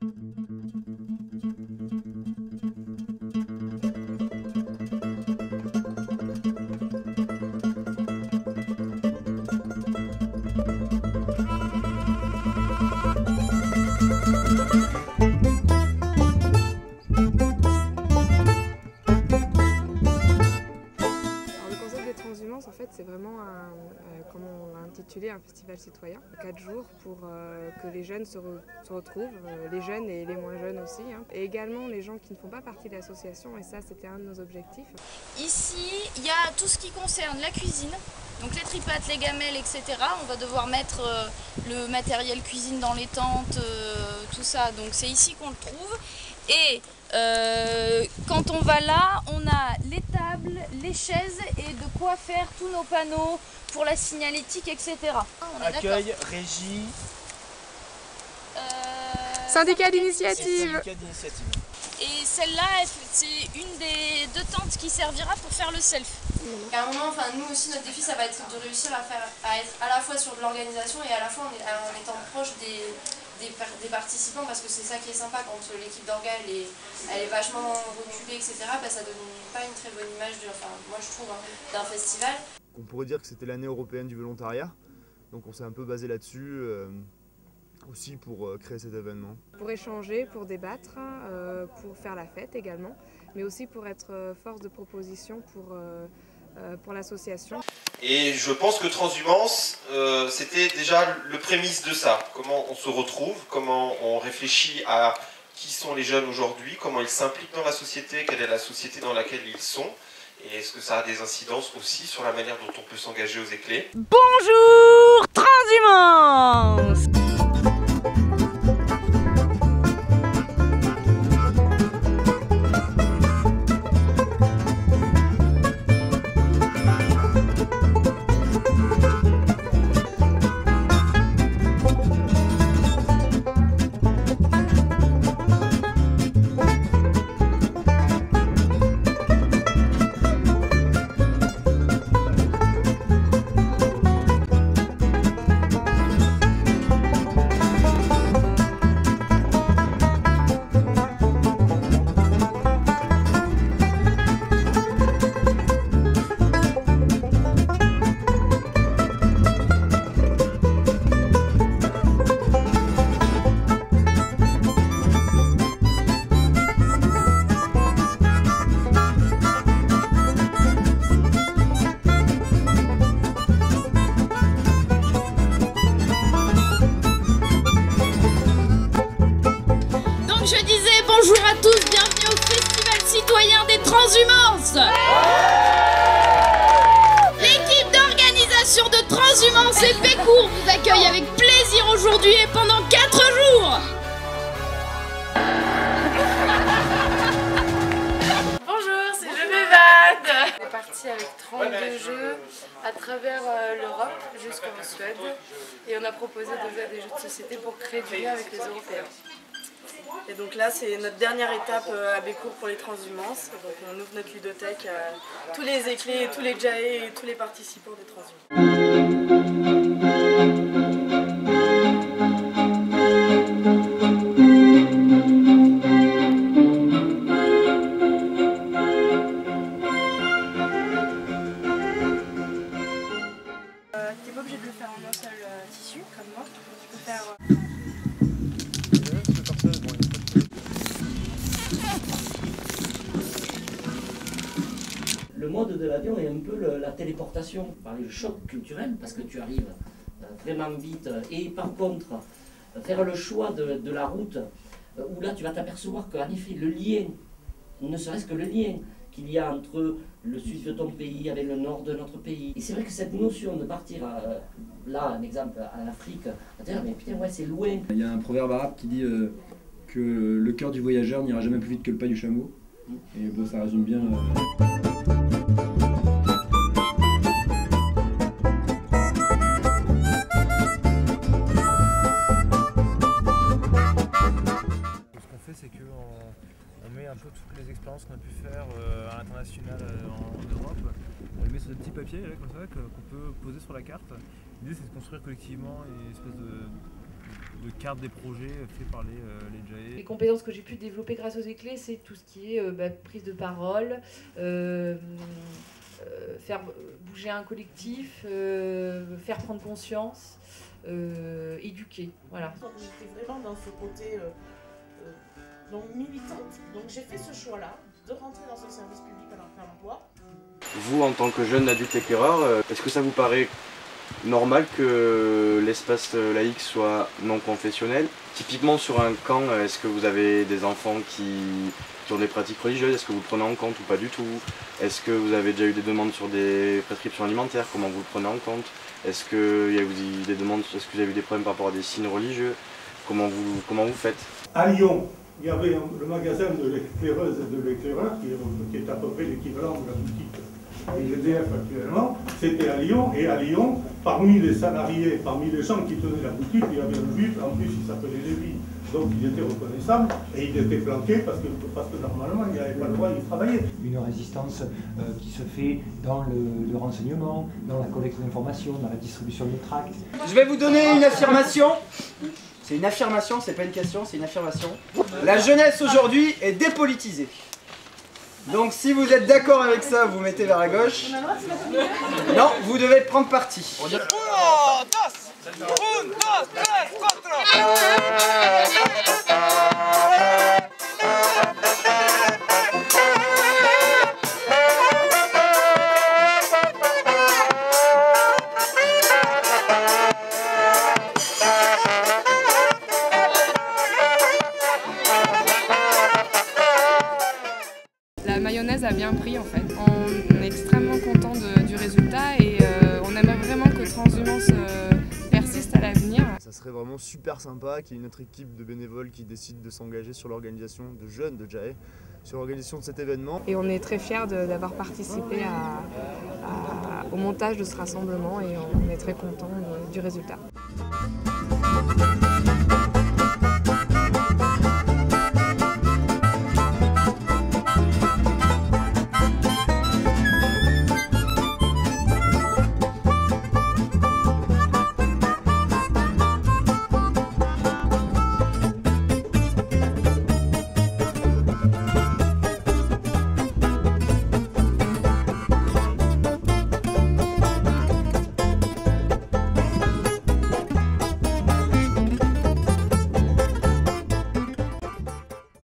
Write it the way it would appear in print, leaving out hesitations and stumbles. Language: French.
En fait, c'est vraiment comme on l'a intitulé, un festival citoyen, 4 jours pour que les jeunes se retrouvent, les jeunes et les moins jeunes aussi, hein. Et également les gens qui ne font pas partie de l'association, et ça c'était un de nos objectifs. Ici, il y a tout ce qui concerne la cuisine, donc les tripates, les gamelles, etc. On va devoir mettre le matériel cuisine dans les tentes, tout ça, donc c'est ici qu'on le trouve. Et quand on va là, on a les tables, les chaises et de quoi faire tous nos panneaux pour la signalétique, etc. Accueil, régie, syndicat d'initiative. Et celle-là, c'est une des 2 tentes qui servira pour faire le self. À un moment, nous aussi, notre défi, ça va être de réussir à être à la fois sur de l'organisation et à la fois en étant proche des participants, parce que c'est ça qui est sympa quand l'équipe d'orga elle est vachement reculée, etc. Ça donne pas une très bonne image, moi je trouve, d'un festival. On pourrait dire que c'était l'année européenne du volontariat, donc on s'est un peu basé là-dessus aussi pour créer cet événement. Pour échanger, pour débattre, pour faire la fête également, mais aussi pour être force de proposition pour l'association. Et je pense que Transhumance, c'était déjà le prémisse de ça. Comment on se retrouve, comment on réfléchit à qui sont les jeunes aujourd'hui, comment ils s'impliquent dans la société, quelle est la société dans laquelle ils sont, et est-ce que ça a des incidences aussi sur la manière dont on peut s'engager aux éclés. Bonjour Transhumance! Bonjour à tous, bienvenue au Festival citoyen des Transhumances. L'équipe d'organisation de Transhumance et Pécourt vous accueille avec plaisir aujourd'hui et pendant 4 jours. Bonjour, c'est Je m'évade. On est parti avec 32 jeux à travers l'Europe jusqu'en Suède et on a proposé déjà des jeux de société pour créer du lien avec les Européens. Et donc là, c'est notre dernière étape à Bécourt pour les Transhumances. Donc on ouvre notre ludothèque à tous les éclés, tous les jaés et tous les participants des Transhumances. T'es pas obligé de le faire en un seul tissu, comme moi. Tu peux faire... Le mode de l'avion est un peu la téléportation, par le choc culturel, parce que tu arrives vraiment vite. Et par contre, faire le choix de la route, où là tu vas t'apercevoir qu'en effet le lien, ne serait-ce que le lien qu'il y a entre le sud de ton pays avec le nord de notre pays. Et c'est vrai que cette notion de partir, là un exemple, à l'Afrique, mais putain ouais c'est loin. Il y a un proverbe arabe qui dit que le cœur du voyageur n'ira jamais plus vite que le pas du chameau. Et bon, ça résume bien... C'est qu'on met un peu toutes les expériences qu'on a pu faire à l'international en Europe, on les met sur des petits papiers là, comme ça qu'on peut poser sur la carte. L'idée c'est de construire collectivement une espèce carte des projets faits par les JAE. Les compétences que j'ai pu développer grâce aux éclés, c'est tout ce qui est prise de parole, faire bouger un collectif, faire prendre conscience, éduquer. Voilà. J'étais vraiment dans ce côté donc militante, donc j'ai fait ce choix-là de rentrer dans ce service public à l'emploi. Vous, en tant que jeune adulte éclaireur, est-ce que ça vous paraît normal que l'espace laïque soit non confessionnel? Typiquement sur un camp, est-ce que vous avez des enfants qui ont des pratiques religieuses? Est-ce que vous le prenez en compte ou pas du tout? Est-ce que vous avez déjà eu des demandes sur des prescriptions alimentaires? Comment vous le prenez en compte? Est-ce qu'il y a eu des demandes, est-ce que vous avez eu des problèmes par rapport à des signes religieux? Comment vous faites? À Lyon, il y avait le magasin de l'éclaireuse et de l'éclaireur qui est à peu près l'équivalent de la boutique EDF actuellement. C'était à Lyon, et à Lyon, parmi les salariés, parmi les gens qui tenaient la boutique, il y avait un juif, en plus il s'appelait Lévy. Donc il était reconnaissable et il était flanqué parce que normalement il n'avait pas le droit d'y travailler. Une résistance qui se fait dans le renseignement, dans la collecte d'informations, dans la distribution de tracts. Je vais vous donner une affirmation. C'est une affirmation, c'est pas une question, c'est une affirmation. La jeunesse aujourd'hui est dépolitisée. Donc si vous êtes d'accord avec ça, vous mettez vers la gauche. Non, vous devez prendre parti. La mayonnaise a bien pris en fait. On est extrêmement content du résultat et on aimerait vraiment que Transhumance persiste à l'avenir. Ça serait vraiment super sympa qu'il y ait une autre équipe de bénévoles qui décide de s'engager sur l'organisation de jeunes de JAE, sur l'organisation de cet événement. Et on est très fiers d'avoir participé au montage de ce rassemblement et on est très content du résultat.